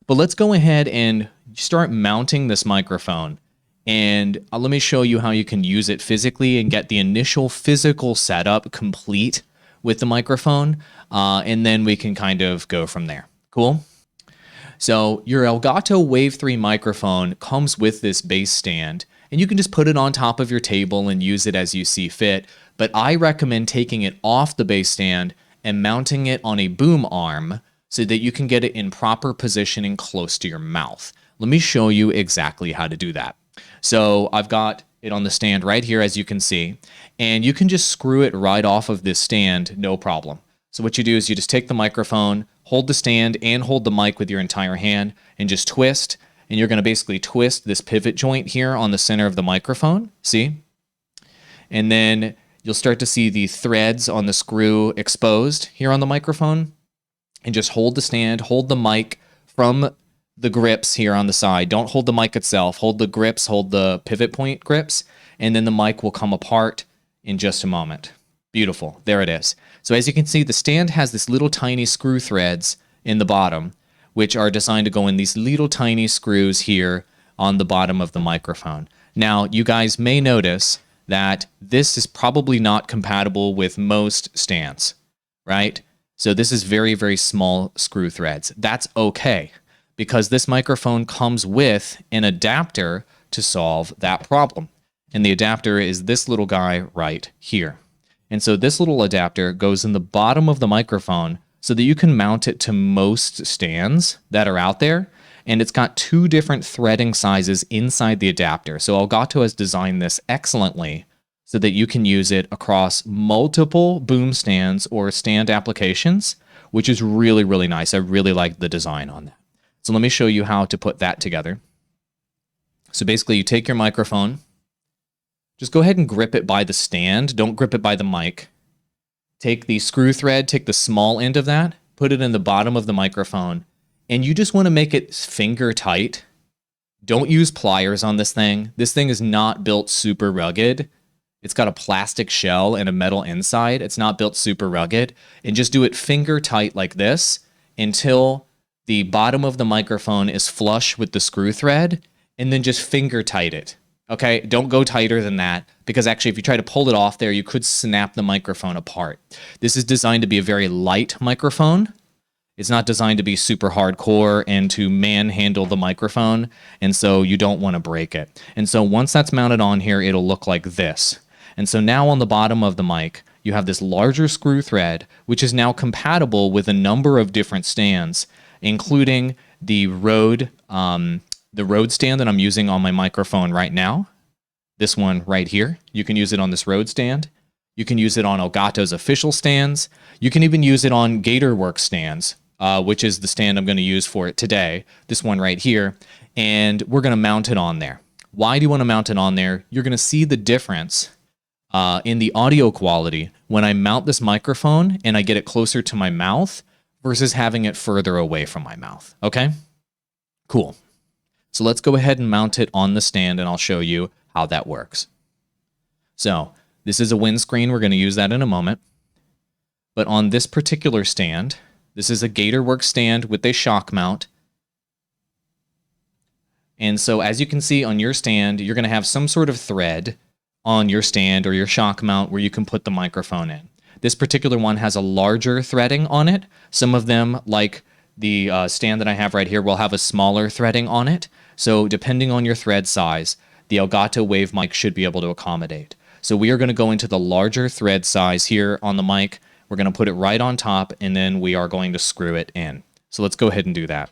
But let's go ahead and start mounting this microphone. And let me show you how you can use it physically and get the initial physical setup complete with the microphone. And then we can kind of go from there. Cool? So your Elgato Wave 3 microphone comes with this base stand, and you can just put it on top of your table and use it as you see fit. But I recommend taking it off the base stand and mounting it on a boom arm so that you can get it in proper positioning close to your mouth. Let me show you exactly how to do that. So I've got it on the stand right here, as you can see, and you can just screw it right off of this stand, no problem. So what you do is you just take the microphone, hold the stand and hold the mic with your entire hand and just twist. And you're going to basically twist this pivot joint here on the center of the microphone. See? And then you'll start to see the threads on the screw exposed here on the microphone. And just hold the stand, hold the mic from the grips here on the side. Don't hold the mic itself. Hold the grips, hold the pivot point grips, and then the mic will come apart in just a moment. Beautiful. There it is. So as you can see, the stand has this little tiny screw threads in the bottom, which are designed to go in these little tiny screws here on the bottom of the microphone. Now, you guys may notice that this is probably not compatible with most stands, right? So this is very, very small screw threads. That's okay, because this microphone comes with an adapter to solve that problem. And the adapter is this little guy right here. And so this little adapter goes in the bottom of the microphone so that you can mount it to most stands that are out there. And it's got two different threading sizes inside the adapter. So Elgato has designed this excellently so that you can use it across multiple boom stands or stand applications, which is really, really nice. I really like the design on that. So let me show you how to put that together. So basically you take your microphone, just go ahead and grip it by the stand. Don't grip it by the mic. Take the screw thread, take the small end of that, put it in the bottom of the microphone, and you just want to make it finger tight. Don't use pliers on this thing. This thing is not built super rugged. It's got a plastic shell and a metal inside. It's not built super rugged. And just do it finger tight like this until the bottom of the microphone is flush with the screw thread, and then just finger tight it. Okay, don't go tighter than that, because actually if you try to pull it off there, you could snap the microphone apart. This is designed to be a very light microphone. It's not designed to be super hardcore and to manhandle the microphone, and so you don't want to break it. And so once that's mounted on here, it'll look like this. And so now on the bottom of the mic, you have this larger screw thread, which is now compatible with a number of different stands, including the Rode stand that I'm using on my microphone right now. This one right here. You can use it on this Rode stand. You can use it on Elgato's official stands. You can even use it on Gatorworks stands, which is the stand I'm going to use for it today. This one right here. And we're going to mount it on there. Why do you want to mount it on there? You're going to see the difference in the audio quality when I mount this microphone and I get it closer to my mouth versus having it further away from my mouth. Okay? Cool. So let's go ahead and mount it on the stand, and I'll show you how that works. So this is a windscreen. We're going to use that in a moment. But on this particular stand, this is a Gatorworks stand with a shock mount. And so as you can see on your stand, you're going to have some sort of thread on your stand or your shock mount where you can put the microphone in. This particular one has a larger threading on it. Some of them, like the stand that I have right here, will have a smaller threading on it. So depending on your thread size, the Elgato Wave mic should be able to accommodate. So we are going to go into the larger thread size here on the mic. We're going to put it right on top, and then we are going to screw it in. So let's go ahead and do that.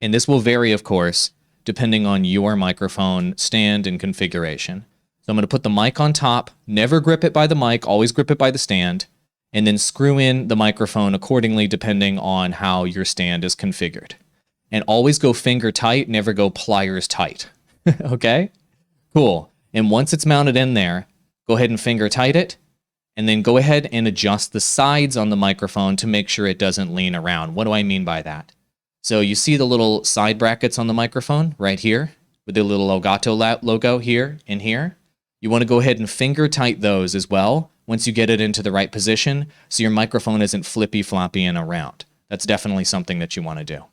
And this will vary, of course, depending on your microphone stand and configuration. So I'm going to put the mic on top, never grip it by the mic, always grip it by the stand, and then screw in the microphone accordingly depending on how your stand is configured. And always go finger tight, never go pliers tight. Okay? Cool. And once it's mounted in there, go ahead and finger tight it, and then go ahead and adjust the sides on the microphone to make sure it doesn't lean around. What do I mean by that? So you see the little side brackets on the microphone right here with the little Elgato logo here and here. You want to go ahead and finger tight those as well once you get it into the right position so your microphone isn't flippy-floppy and around. That's definitely something that you want to do.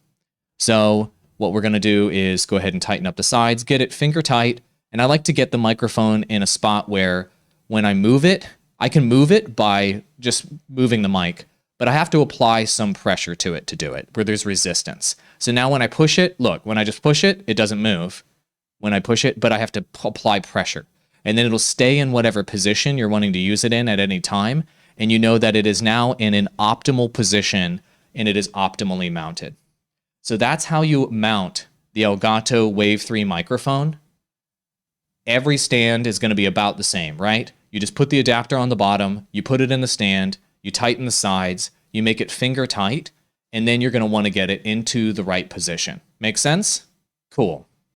So what we're going to do is go ahead and tighten up the sides, get it finger tight. And I like to get the microphone in a spot where when I move it, I can move it by just moving the mic, but I have to apply some pressure to it to do it, where there's resistance. So now when I push it, look, when I just push it, it doesn't move when I push it, but I have to apply pressure. And then it'll stay in whatever position you're wanting to use it in at any time. And you know that it is now in an optimal position and it is optimally mounted. So that's how you mount the Elgato Wave 3 microphone. Every stand is going to be about the same, right? You just put the adapter on the bottom, you put it in the stand, you tighten the sides, you make it finger tight, and then you're going to want to get it into the right position. Make sense? Cool.